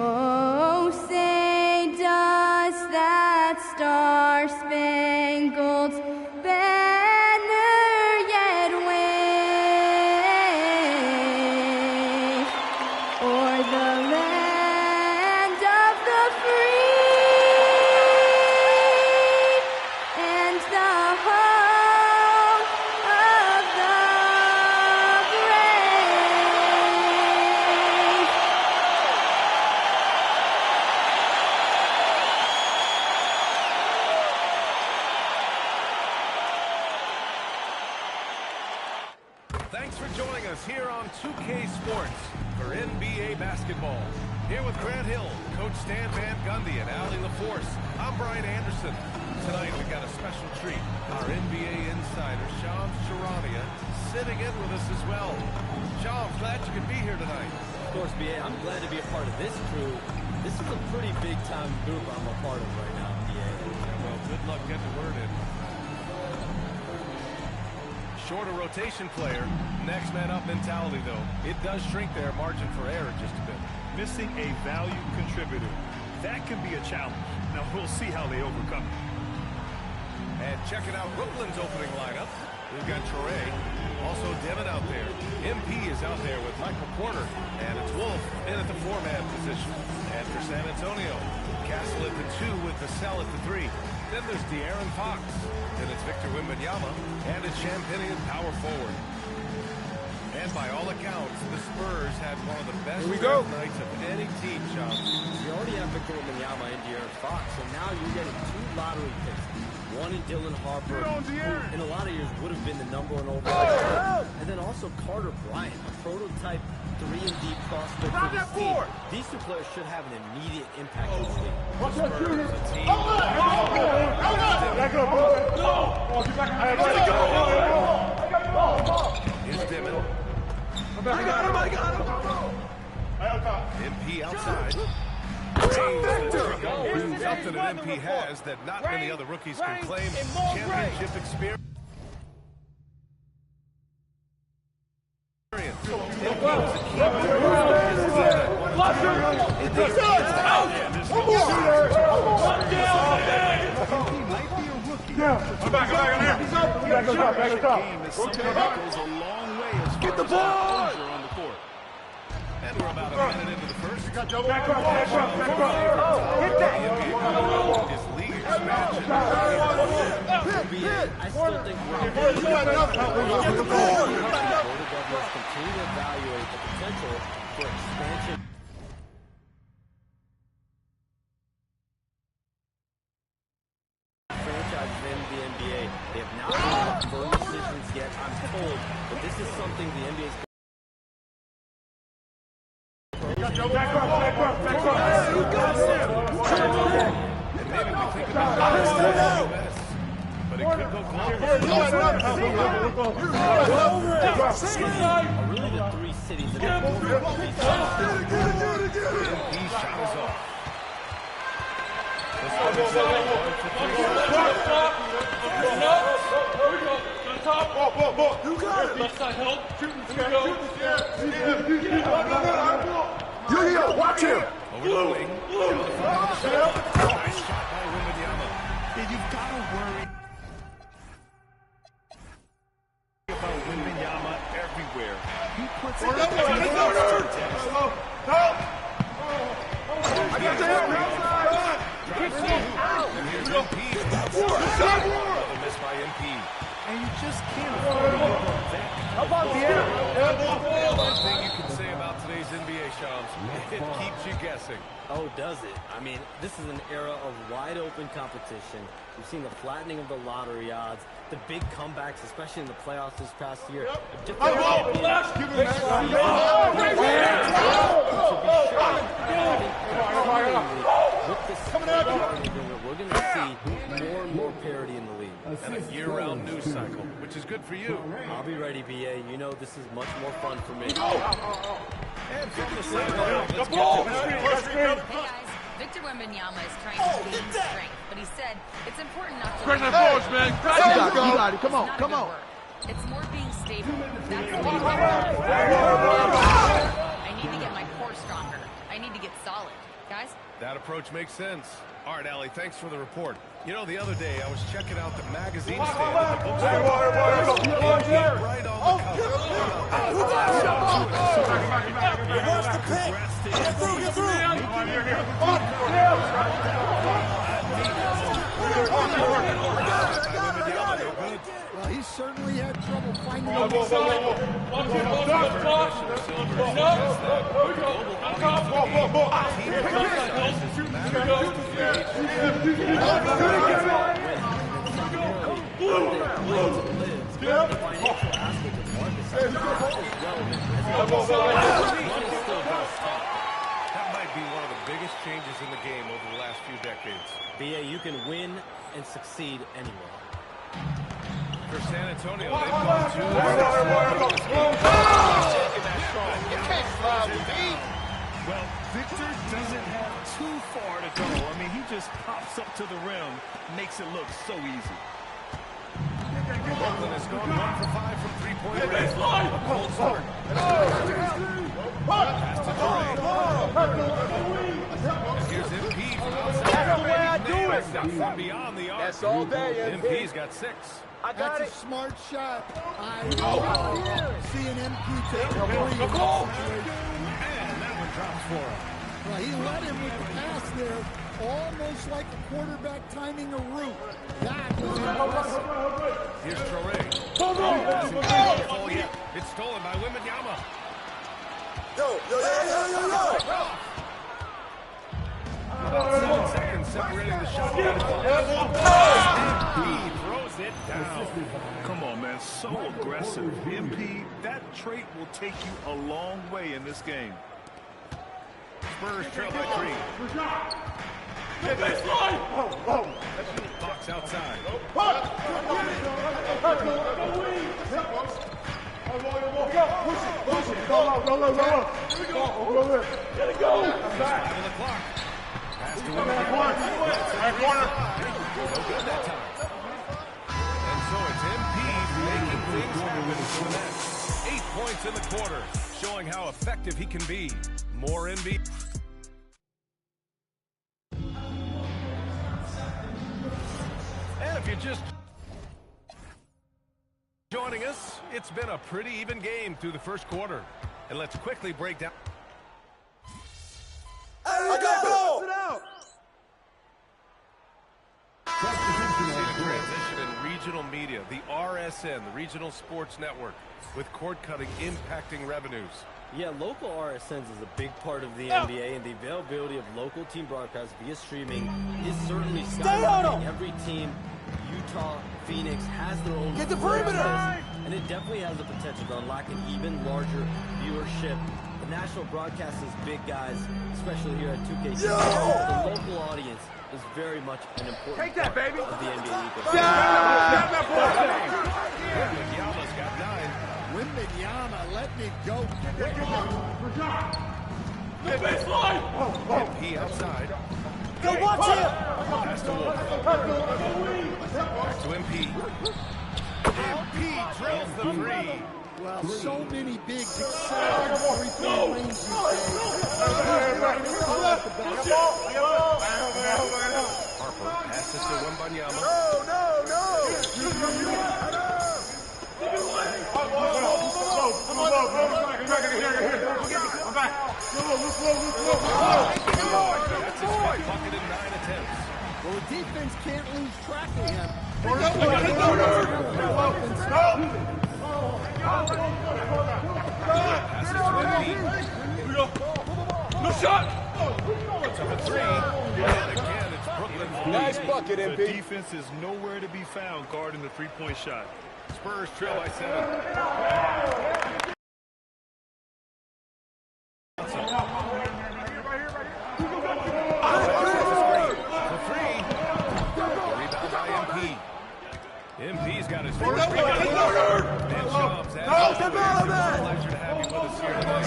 Oh, say does that star-spangled banner yet wave o'er the land of the free and the home of the brave? Thanks for joining us here on 2K Sports for NBA basketball. Here with Grant Hill, Coach Stan Van Gundy, and Allie LaForce. I'm Brian Anderson. Tonight we've got a special treat. Our NBA insider, Shams Charania, sitting in with us as well. Shams, glad you could be here tonight. Of course, BA, I'm glad to be a part of this crew. This is a pretty big-time group I'm a part of right now, BA. Well, good luck getting the word in. Shorter rotation player. Next man up mentality, though. It does shrink their margin for error just a bit. Missing a value contributor. That can be a challenge. Now, we'll see how they overcome it. And checking out Brooklyn's opening lineup, we've got Traore, also Devin out there. MP is out there with Michael Porter, and it's Wolf in at the 4-man position. And for San Antonio, Castle at the 2 with Vassell at the 3. Then there's De'Aaron Fox. Then it's Victor Wembanyama, and it's Champagnian power forward. And by all accounts, the Spurs had one of the best draft nights of any team, John. You already have Victor Wembanyama and De'Aaron Fox, so now you're getting 2 lottery picks. One in Dylan Harper, who in a lot of years would have been the #1 overall. And then also Carter Bryant, a prototype 3-and-D prospect for this team. These 2 players should have an immediate impact in this league. The Spurs, a team. Here's Dimon. I got him. MP outside. Something that MP has that not many other rookies can claim. Championship experience. Get the ball! And we're about a minute into the first. Back up. Hit that! His league expansion. I still think we're continue to evaluate the potential for expansion. Franchises in the NBA. They have not made firm decisions yet, I'm told, but this is something the NBA is. And maybe we think about this but it could go close. Really the 3 cities that have He shot us off. You got it. Left side help. Watch him. Over the wing. Nice shot by Wembanyama. You've got to worry about Wembanyama everywhere. He puts it in I got the help. And here's MP. Another miss by MP. and you just can't afford to give up that. How about the air? One thing you can say about today's NBA, Shams, it keeps you guessing. Oh, does it? I mean, this is an era of wide-open competition. We've seen the flattening of the lottery odds, the big comebacks, especially in the playoffs this past year. We're going to see more and more parity in the league. And a year-round news cycle, which is good for you. I'll be ready, BA. You know this is much more fun for me. And from the sideline, let's get to the Hey guys, Victor Wembanyama is trying to gain strength, but he said it's important not to... You got it. Come on, come on. It's more being stable. That's the I need to get my core stronger. I need to get solid. Guys? That approach makes sense. All right, Allie, thanks for the report. You know, the other day I was checking out the magazine stand at the bookstore. Right on the cover. Where's the pick? Get through, get through! Well, he certainly had trouble finding Go, go, go, go, That might be one of the biggest changes in the game over the last few decades. BA, you can win and succeed anywhere. For San Antonio, they've gone to Well, Victor doesn't have too far to go. I mean, he just pops up to the rim, makes it look so easy. Brooklyn has gone 1 for 5 from three-point range. A cold start. Pass to Durant. Here's MP from outside. From beyond the arc. That's all day, MP's got 6. That's a smart shot. I see an MP take a three. And that one drops for him. Well, he led him with the pass there, almost like a quarterback timing a route. That was impressive. Here's Traore. Oh, yeah. It's stolen by Wembanyama. Yo! About 7 seconds separating the shot. MP throws it down. Come on, man, so aggressive. MP, that trait will take you a long way in this game. Spurs trail by 3. Box outside. Five on the clock. Pass to Wembanyama. No good that time. And so it's MP making things happen for the Nets. 8 points in the quarter, showing how effective he can be. More NBA. And if you're just joining us, it's been a pretty even game through the first quarter. And let's quickly break down. Transition in regional media, the RSN, the Regional Sports Network, with cord-cutting impacting revenues. Yeah, local RSNs is a big part of the NBA, and the availability of local team broadcasts via streaming is certainly skyrocketing. Every team, Utah, Phoenix, has their own broadcast, and it definitely has the potential to unlock an even larger viewership. The national broadcast is big, guys, especially here at 2K. The local audience is very much an important part of the NBA ecosystem. Wembanyama's got 9. Wembanyama, let me go. MP outside. Go watch him! Pass to Wolf. Back to MP. MP drills the 3. Well, so many bigs excel in three-point range these days. Harper passes to Wembanyama. That's his first bucket in 9 attempts. Well, the defense can't lose track of him. Passes to MP. No shot! Puts up a 3. And again, it's Brooklyn's lead. Nice bucket, The MP. defense is nowhere to be found guarding the three-point shot. Spurs trail by 7. MP's got his first rebound. And Shams has pleasure to have you with us here tonight.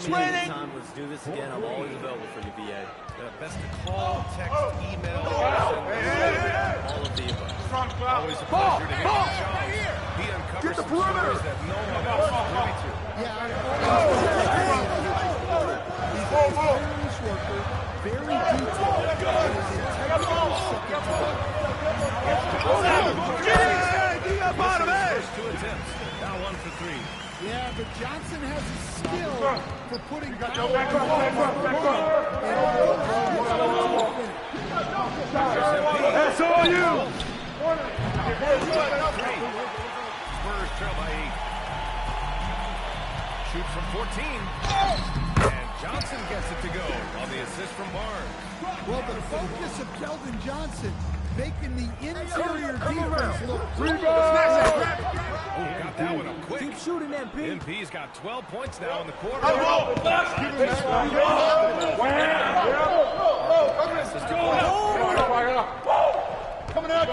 Anytime, let's do this again. I'm always available for you, BA. Best to call, text, email, all of the above. Always a pleasure to hear from Shams. He uncovers some stories that no one else is privy to. Yeah, has a skill for putting power on That's all you! Spurs trail by 8. Shoots from 14. And Johnson gets it to go on the assist from Barnes. Well, the focus of Keldon Johnson making the interior defense look good. Got that one up quick. Keep shooting, MP. MP's got 12 points now in the quarter. Coming out,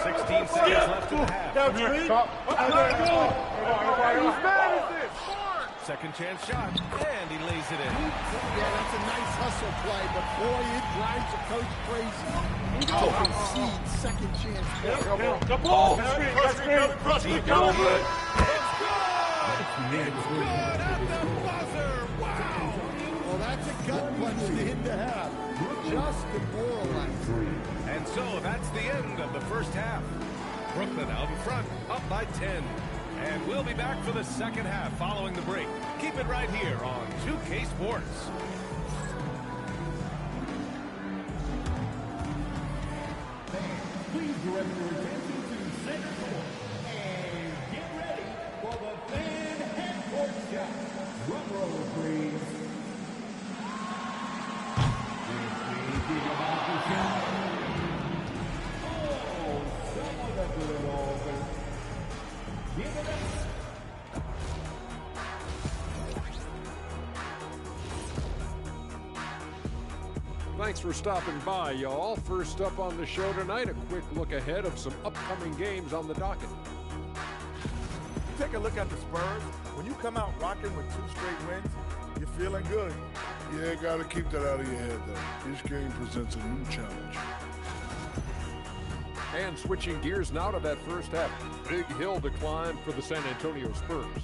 16 seconds left in the half. Second chance shot, and he lays it in. Yeah, that's a nice hustle play, but boy, it drives a coach crazy. To concede second chance. The ball! That's good! It's good at the buzzer! Wow! Well, that's a gut punch to him to have. Just demoralizing. And so that's the end of the first half. Brooklyn out in front, up by 10. And we'll be back for the second half following the break. Keep it right here on 2K Sports. Please direct your attention to center court and get ready for the fan half-court shot. Drum roll, please. Thinking about the shot. Oh, someone that did it all, but give it up. Thanks for stopping by, y'all. First up on the show tonight, a quick look ahead of some upcoming games on the docket. Take a look at the Spurs. When you come out rocking with 2 straight wins, you're feeling good. Yeah, gotta keep that out of your head, though. This game presents a new challenge. And switching gears now to that first half. Big hill to climb for the San Antonio Spurs.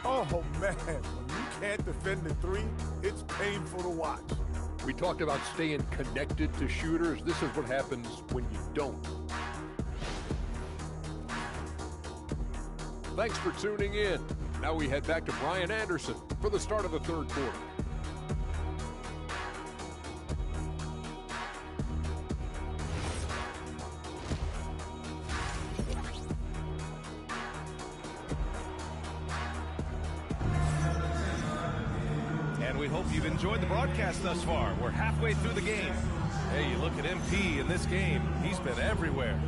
Oh, man. When you can't defend the 3, it's painful to watch. We talked about staying connected to shooters. This is what happens when you don't. Thanks for tuning in. Now we head back to Brian Anderson for the start of the third quarter. And we hope you've enjoyed the broadcast thus far. We're halfway through the game. Hey, you look at MP in this game. He's been everywhere.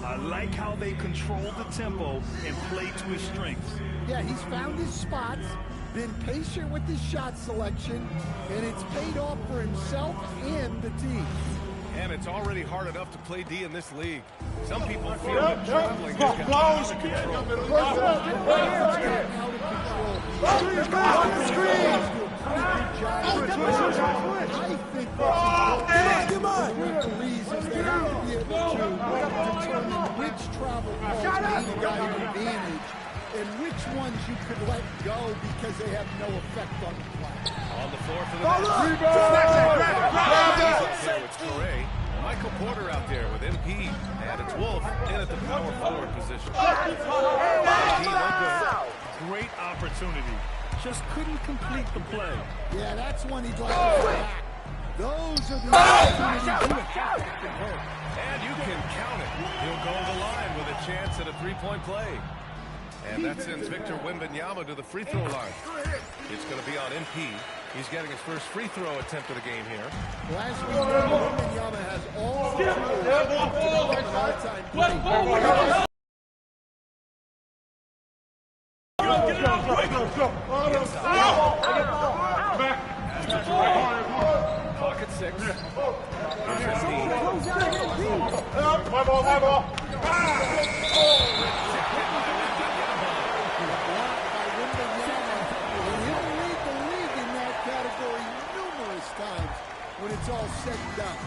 I like how they control the tempo and play to his strengths. Yeah, he's found his spots, been patient with his shot selection, and it's paid off for himself and the team. And it's already hard enough to play D in this league. Some people feel that traveling has got out of control. I think that's one of the reasons they have to be able to determine which travel calls gave a guy an advantage and which ones you could let go because they have no effect on the play. On the floor for the It's Torrey. Michael Porter out there with MP. And it's Wolf in at the power forward position. Great opportunity. Just couldn't complete the play. Yeah, that's one he'd like to go back. Those are the opportunities that can hurt. And you can count it. He'll go to the line with a chance at a three-point play. And that sends Victor Wembanyama to the free throw line. It's going to be on MP. He's getting his first free throw attempt of the game here. Last week, Wembanyama has all the tools. Pocket 6. My ball. When it's all said and done.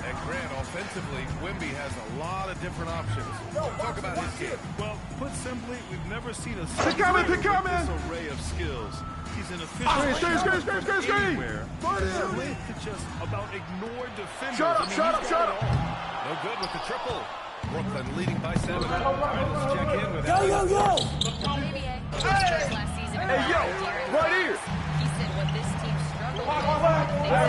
And Grant, offensively, Wemby has a lot of different options. Talk about his game. Well, put simply, we've never seen a Pick coming. this array of skills. He's an efficient anywhere. To just about ignore defenders. Shut up. No good with the triple. Brooklyn leading by 7. All right, let's check in with Go! KBA. Hey, yo, right here. He said what this team struggled with. Hey,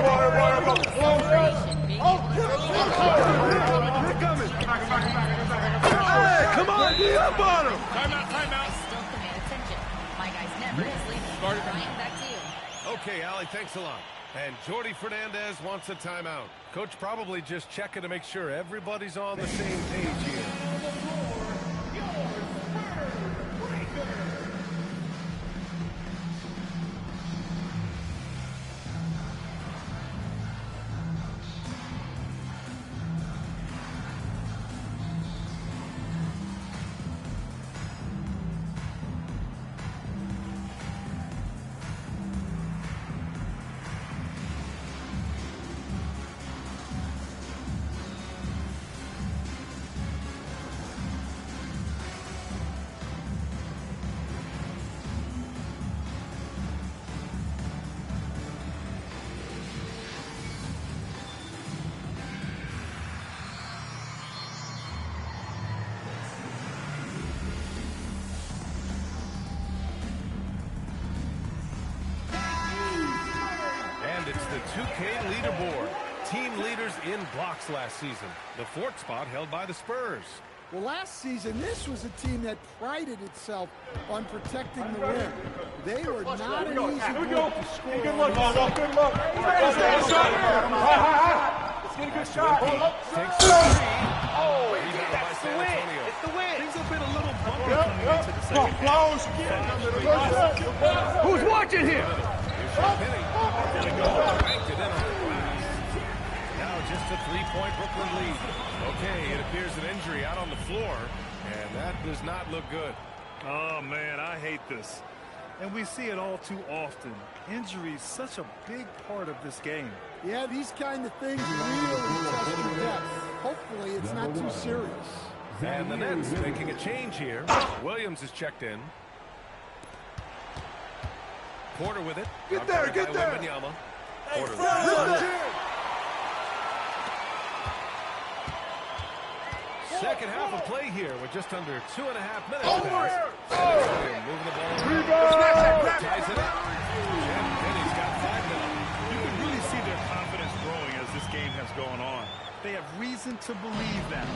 come on, get up on him! Timeout. Still command attention. My guy's never asleep. Brian, back to you. Okay, Allie, thanks a lot. And Jordi Fernandez wants a timeout. Coach probably just checking to make sure everybody's on the same page here. It's the 2K leaderboard. Team leaders in blocks last season. The fourth spot held by the Spurs. Well, last season, this was a team that prided itself on protecting the rim. They were not an easy group to score. Good look, good look. Let's get a good shot. Takes the three. Oh, Rebound by San Antonio. It's the win. Things have been a little bumpy coming into the second half. Who's watching here? Now just a three-point Brooklyn lead. Okay, it appears an injury out on the floor, and that does not look good. Oh, man, I hate this. And we see it all too often. Injury is such a big part of this game. Yeah, these kind of things really test your depth. Hopefully it's not too serious. And the Nets making a change here. Williams is checked in. Porter with it. Get there, get there. Porter. Second half of play here with just under 2.5 minutes. Moving the ball. Ties it up. Champagne's got 5 now. You can really see their confidence growing as this game has gone on. They have reason to believe that.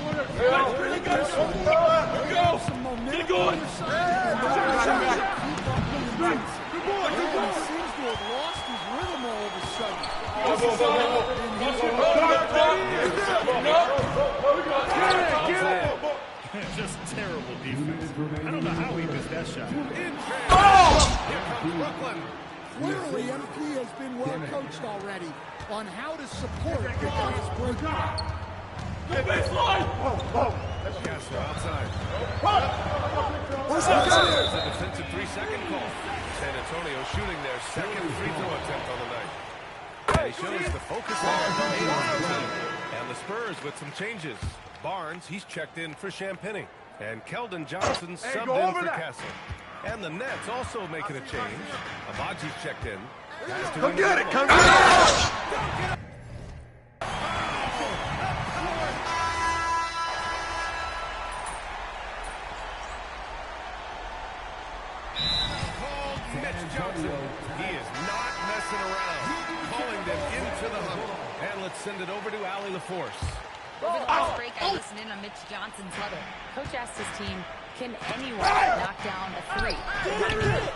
Some momentum. Get going. He seems to have lost his rhythm all of a sudden. Just terrible defense. I don't know how he missed that shot. Here comes Brooklyn. Clearly, MP has been well coached already on how to support his breakdown. Castro outside. There's a defensive 3-second call. San Antonio shooting their second free throw attempt on the night. And he shows the focus on the team. And the Spurs with some changes. Barnes, he's checked in for Champagny. And Keldon Johnson subbed in for Castle. And the Nets also making a change. Abaji's checked in. Come get it, come get it! Mitch Johnson. He is not messing around. Calling them into the huddle. And let's send it over to Allie LaForce. Over the last break, I listened in on Mitch Johnson's huddle. Coach asked his team, can anyone knock down a three?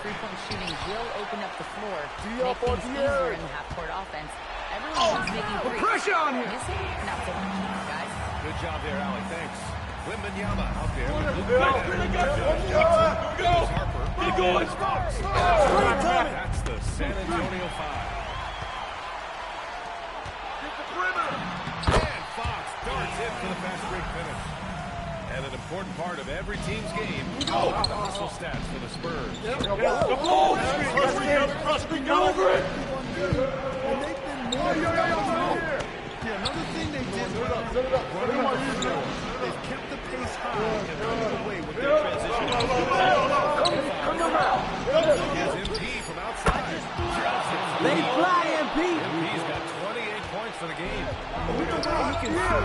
Three-point shooting will open up the floor, make things easier in the half-court offense. Everyone's making threes. Pressure on him! Missing? Not so much, guys. Good job there, Allie. Thanks. Wembanyama out there. Harper. Get going! That's the San Antonio 5. Get the perimeter! And Fox darts in for the fast break finish. And an important part of every team's game, the hustle stats for the Spurs. Over it! Yeah, another thing they did they've kept the pace high and running away with their transition. Here's MP from outside. Let it fly, MP. MP's got 28 points for the game. With the way he can feel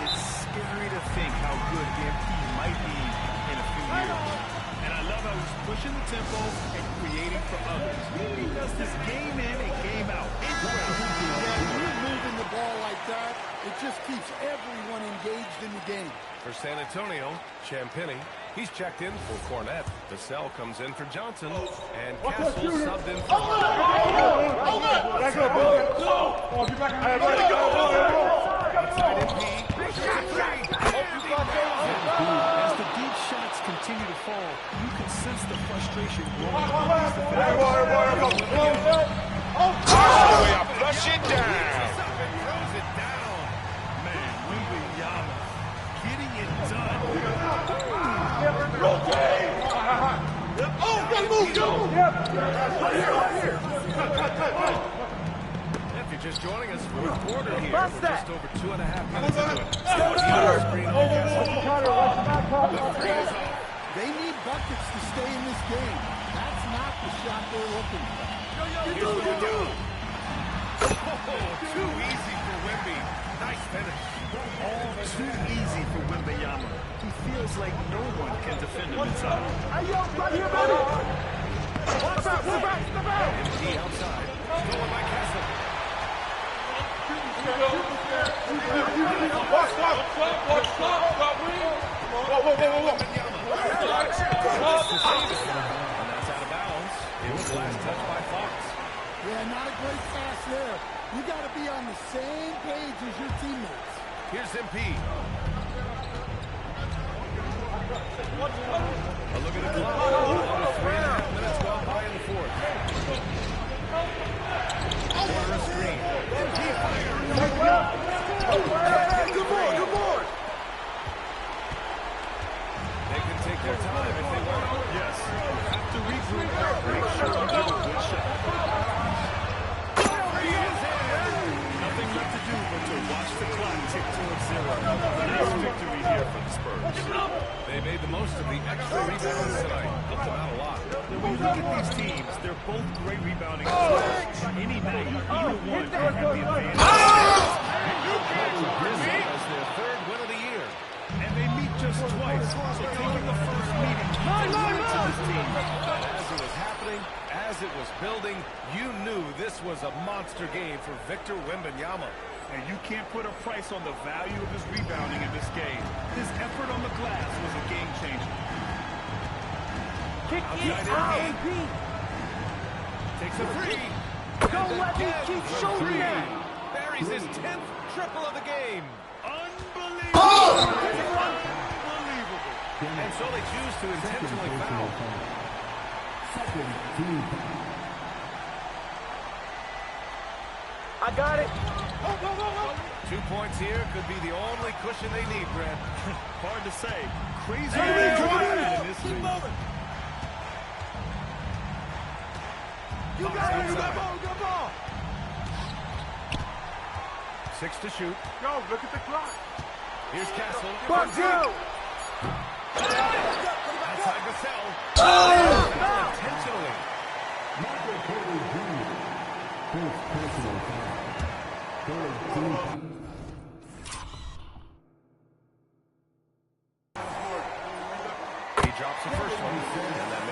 it's scary to think how good MP might be in a few years. And I love how he's pushing the tempo and creating for others. He does this game in and game out. When you're moving the ball like that, it just keeps everyone engaged in the game. For San Antonio, Champagnie, he's checked in for Cornette. Vassell comes in for Johnson, and Castle subbed in for outside MP. As the deep shots continue to fall, you can sense the frustration growing amongst the fans. Flush it down. Man, Wembanyama getting it done. If you're just joining us, fourth quarter here. We're just over 2.5 minutes into it. Screen on Castle. The three is off. They need buckets to stay in this game. That's not the shot they're looking for. Here's the window. Too easy for Wemby. Nice finish. All too easy for Wembanyama. He feels like no one can defend him inside. MP outside. Stolen by Castle. And that's out of bounds. It was last touched by Fox. Yeah, not a great pass there. You got to be on the same page as your teammates. Here's MP. A look at the clock. Under 3.5 minutes gone by in the fourth. Corner screen. MP fires. Good board. They can take their time if they want. Yes. Have to regroup. Make sure you get a good shot. Nothing left to do but to watch the clock tick towards zero. Nice victory here for the Spurs. They made the most of the extra rebounds tonight. Helped them out a lot. When you look at these teams, they're both great rebounding players. Any night, either one can have the advantage. This is their third win of the year. And they meet just twice, so taking the first meeting to this team. As it was happening, as it was building, you knew this was a monster game for Victor Wembanyama. And you can't put a price on the value of his rebounding in this game. His effort on the glass was a game changer. Kick it out, MP. Takes a three. Don't let me keep shooting that. Buries his 10th triple of the game. Unbelievable. And so they choose to intentionally foul. I got it. 2 points here could be the only cushion they need, Brad. Hard to say. Crazy in this league. You got it. Good ball. 6 to shoot. Yo, look at the clock. Here's Castle. Fuck you. Outside Vassell. Intentionally. He drops the first one, and then